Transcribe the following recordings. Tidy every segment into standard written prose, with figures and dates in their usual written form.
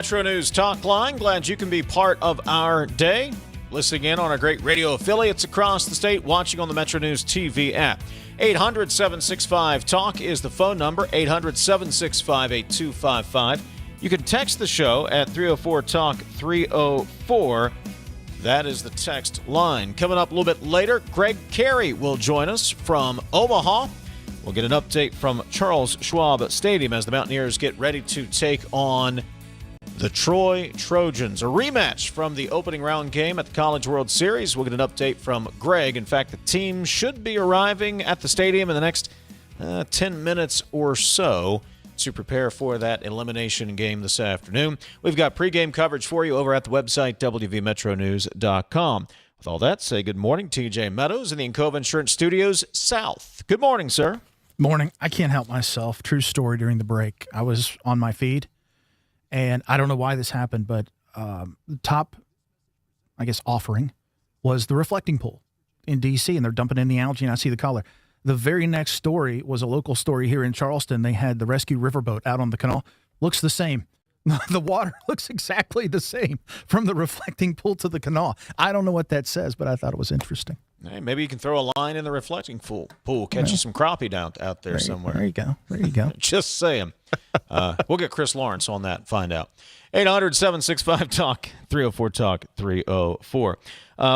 MetroNews Talkline. Glad you can be part of our day. Listening in on our great radio affiliates across the state, watching on the MetroNews TV app. 800-765-TALK is the phone number, 800-765-8255. You can text the show at 304-TALK-304. That is the text line. Coming up a little bit later, Greg Carey will join us from Omaha. We'll get an update from Charles Schwab Stadium as the Mountaineers get ready to take on the Troy Trojans. A rematch from the opening round game at the College World Series. We'll get an update from Greg. In fact, the team should be arriving at the stadium in the next 10 minutes or so to prepare for that elimination game this afternoon. We've got pregame coverage for you over at the website, wvmetronews.com. With all that, say good morning, TJ Meadows in the Encova Insurance Studios South. Good morning, sir. Morning. I can't help myself. True story during the break. I was on my feed, and I don't know why this happened, but the top, offering was the reflecting pool in D.C., and they're dumping in the algae, and I see the color. The very next story was a local story here in Charleston. They had the rescue riverboat out on the canal. Looks the same. The water looks exactly the same from the reflecting pool to the canal. I don't know what that says, but I thought it was interesting. Hey, maybe you can throw a line in the reflecting pool, catch you some crappie out there somewhere. There you go. Just saying. We'll get Chris Lawrence on that and find out. 800-765-TALK, 304-TALK, 304.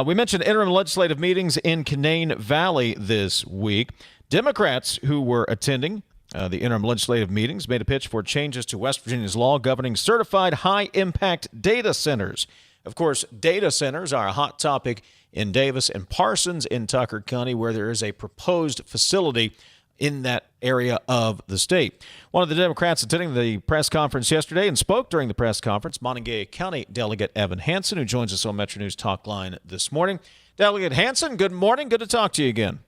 We mentioned interim legislative meetings in Canaan Valley this week. Democrats who were attending the interim legislative meetings made a pitch for changes to West Virginia's law governing certified high-impact data centers. Of course, data centers are a hot topic in Davis and Parsons in Tucker County, where there is a proposed facility in that area of the state. One of the Democrats attending the press conference yesterday and spoke during the press conference, Montague County Delegate Evan Hansen, who joins us on MetroNews Talkline this morning. Delegate Hansen, good morning. Good to talk to you again.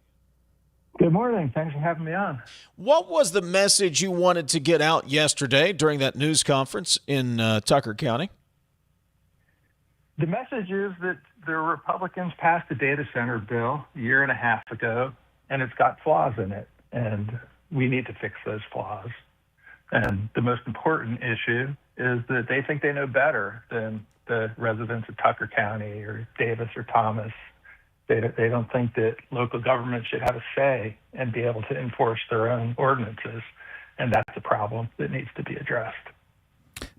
Good morning. Thanks for having me on. What was the message you wanted to get out yesterday during that news conference in Tucker County? The message is that the Republicans passed a data center bill a year and a half ago, and it's got flaws in it, and we need to fix those flaws. And the most important issue is that they think they know better than the residents of Tucker County or Davis or Thomas. They don't think that local government should have a say and be able to enforce their own ordinances, and that's a problem that needs to be addressed.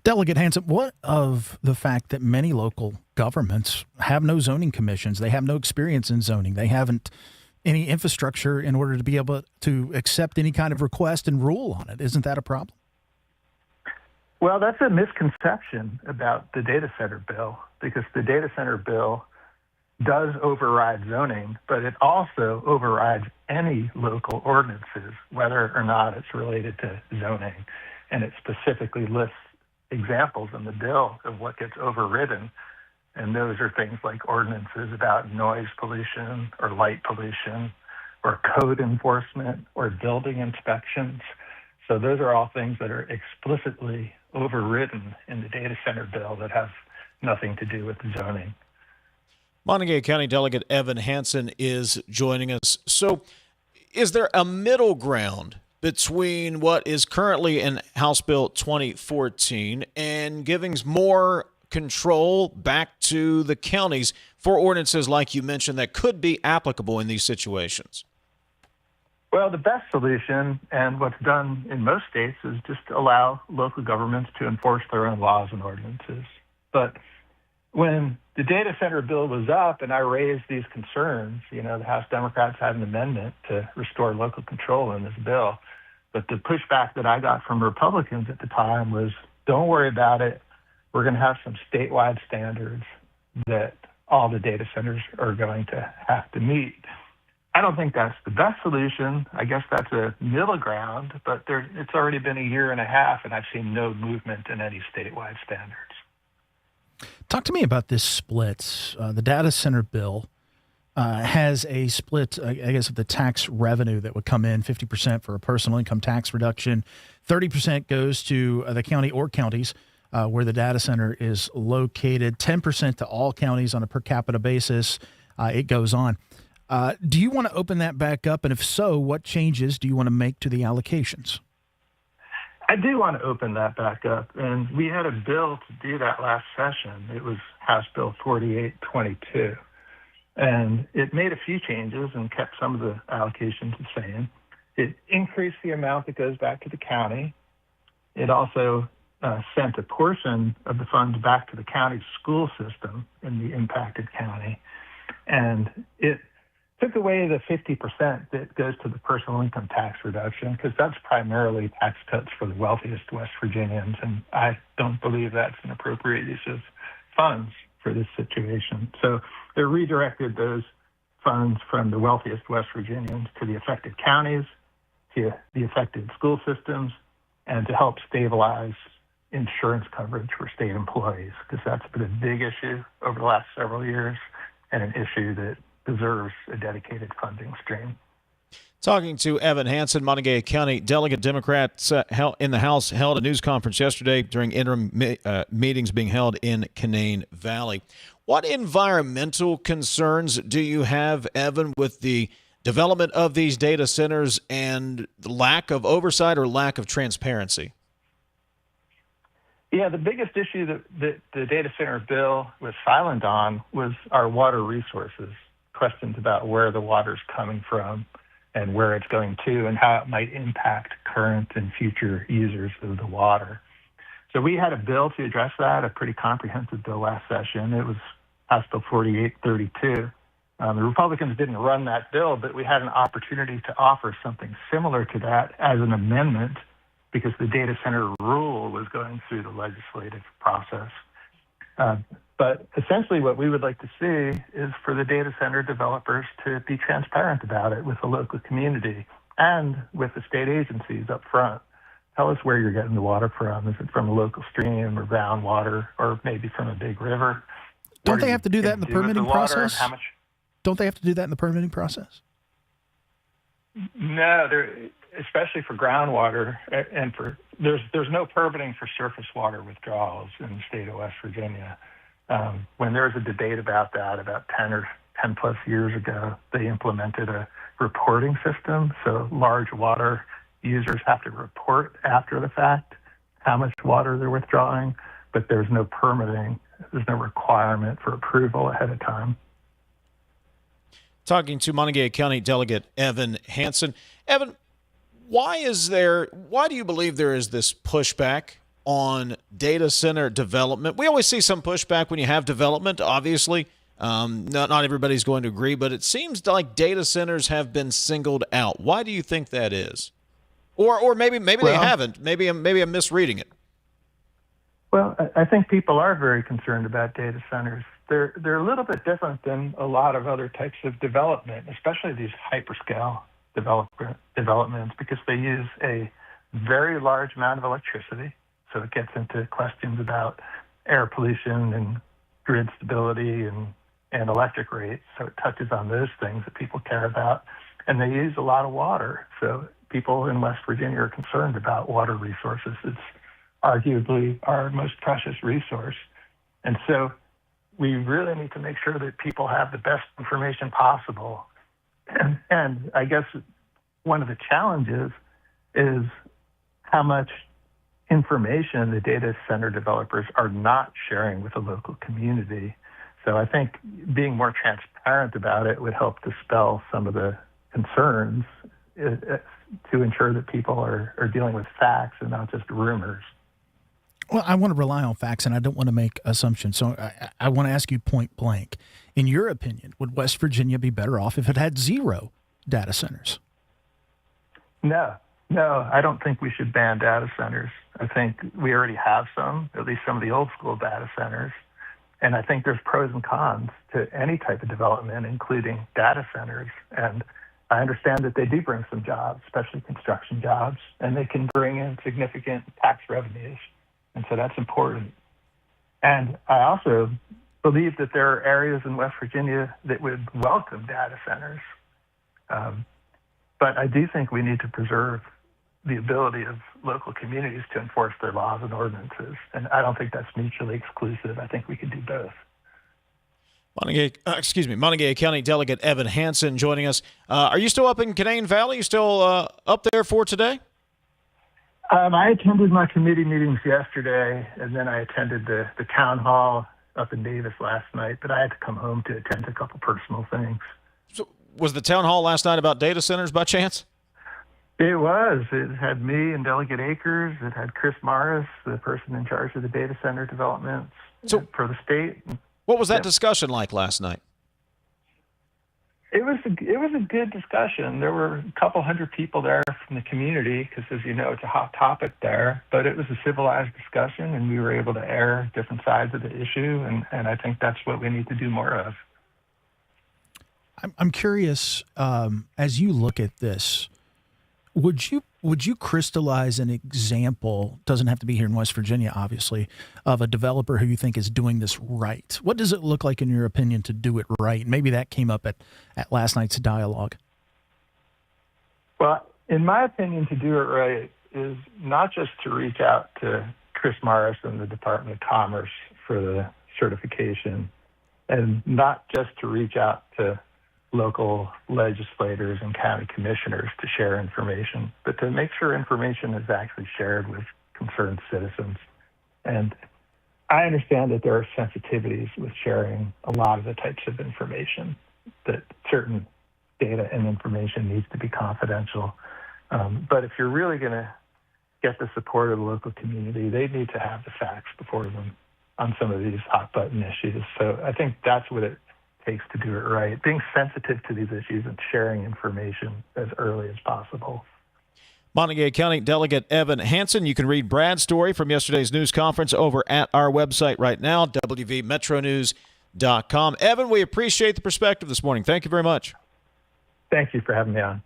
Delegate Hansen, what of the fact that many local governments have no zoning commissions? They have no experience in zoning. They haven't any infrastructure in order to be able to accept any kind of request and rule on it. Isn't that a problem? Well, that's a misconception about the data center bill, because the data center bill does override zoning, but it also overrides any local ordinances, whether or not it's related to zoning. And it specifically lists examples in the bill of what gets overridden. And those are things like ordinances about noise pollution or light pollution or code enforcement or building inspections. So those are all things that are explicitly overridden in the data center bill that have nothing to do with zoning. Montague County Delegate Evan Hansen is joining us. So is there a middle ground between what is currently in House Bill 2014 and giving more control back to the counties for ordinances like you mentioned that could be applicable in these situations? Well, the best solution, and what's done in most states, is just allow local governments to enforce their own laws and ordinances. But when the data center bill was up and I raised these concerns, the House Democrats had an amendment to restore local control in this bill. But the pushback that I got from Republicans at the time was, don't worry about it. We're going to have some statewide standards that all the data centers are going to have to meet. I don't think that's the best solution. I guess that's a middle ground, but it's already been a year and a half, and I've seen no movement in any statewide standards. Talk to me about this split. The data center bill has a split, I guess, of the tax revenue that would come in, 50% for a personal income tax reduction, 30% goes to the county or counties where the data center is located, 10% to all counties on a per capita basis. It goes on. Do you want to open that back up? And if so, what changes do you want to make to the allocations? I do want to open that back up, and we had a bill to do that last session. It was House Bill 4822, and it made a few changes and kept some of the allocations the same. It increased the amount that goes back to the county. It also sent a portion of the funds back to the county school system in the impacted county, and it took away the 50% that goes to the personal income tax reduction, because that's primarily tax cuts for the wealthiest West Virginians, and I don't believe that's an appropriate use of funds for this situation. So they redirected those funds from the wealthiest West Virginians to the affected counties, to the affected school systems, and to help stabilize insurance coverage for state employees, because that's been a big issue over the last several years and an issue that deserves a dedicated funding stream. Talking to Evan Hansen, Montague County Delegate. Democrats in the House held a news conference yesterday during interim meetings being held in Canaan Valley. What environmental concerns do you have, Evan, with the development of these data centers and the lack of oversight or lack of transparency? Yeah, the biggest issue that the data center bill was silent on was our water resources. Questions about where the water's coming from and where it's going to and how it might impact current and future users of the water. So we had a bill to address that, a pretty comprehensive bill last session. It was House Bill 4832. The Republicans didn't run that bill, but we had an opportunity to offer something similar to that as an amendment because the data center rule was going through the legislative process. But essentially what we would like to see is for the data center developers to be transparent about it with the local community and with the state agencies up front. Tell us where you're getting the water from. Is it from a local stream or groundwater or maybe from a big river? Don't they have to do that in the permitting process? How much? Don't they have to do that in the permitting process? No, especially for groundwater and there's no permitting for surface water withdrawals in the state of West Virginia. When there was a debate about that about 10 plus years ago, they implemented a reporting system. So large water users have to report after the fact how much water they're withdrawing, but there's no permitting. There's no requirement for approval ahead of time. Talking to Montague County Delegate Evan Hansen. Evan, why do you believe there is this pushback on data center development? We always see some pushback when you have development, obviously. Not everybody's going to agree, but it seems like data centers have been singled out. Why do you think that is? Or maybe they haven't. Maybe I'm misreading it. Well, I think people are very concerned about data centers. They're a little bit different than a lot of other types of development, especially these hyperscale developments, because they use a very large amount of electricity. So it gets into questions about air pollution and grid stability and electric rates. So it touches on those things that people care about. And they use a lot of water. So people in West Virginia are concerned about water resources. It's arguably our most precious resource. And so we really need to make sure that people have the best information possible. And I guess one of the challenges is how much information the data center developers are not sharing with the local community. So I think being more transparent about it would help dispel some of the concerns to ensure that people are dealing with facts and not just rumors. Well, I want to rely on facts, and I don't want to make assumptions. So I want to ask you point blank. In your opinion, would West Virginia be better off if it had 0 data centers? No, I don't think we should ban data centers. I think we already have some, at least some of the old school data centers. And I think there's pros and cons to any type of development, including data centers. And I understand that they do bring some jobs, especially construction jobs, and they can bring in significant tax revenues. And so that's important. And I also believe that there are areas in West Virginia that would welcome data centers. But I do think we need to preserve the ability of local communities to enforce their laws and ordinances. And I don't think that's mutually exclusive. I think we can do both. Montague County Delegate Evan Hansen joining us. Are you still up in Canaan Valley? You still up there for today? I attended my committee meetings yesterday, and then I attended the town hall up in Davis last night, but I had to come home to attend a couple personal things. So was the town hall last night about data centers by chance? It was. It had me and Delegate Akers. It had Chris Morris, the person in charge of the data center developments for the state. What was that discussion like last night? It was a good discussion. There were a couple hundred people there from the community because, as you know, it's a hot topic there. But it was a civilized discussion, and we were able to air different sides of the issue, and I think that's what we need to do more of. I'm curious, as you look at this, would you crystallize an example, doesn't have to be here in West Virginia, obviously, of a developer who you think is doing this right? What does it look like, in your opinion, to do it right? Maybe that came up at last night's dialogue. Well, in my opinion, to do it right is not just to reach out to Chris Morris and the Department of Commerce for the certification, and not just to reach out to local legislators and county commissioners to share information, but to make sure information is actually shared with concerned citizens. And I understand that there are sensitivities with sharing a lot of the types of information, that certain data and information needs to be confidential. But if you're really going to get the support of the local community, they need to have the facts before them on some of these hot button issues. So I think that's what it takes to do it right, being sensitive to these issues and sharing information as early as possible. Montague County Delegate Evan Hansen. You can read Brad's story from yesterday's news conference over at our website right now, wvmetronews.com. Evan, we appreciate the perspective this morning. Thank you very much. Thank you for having me on.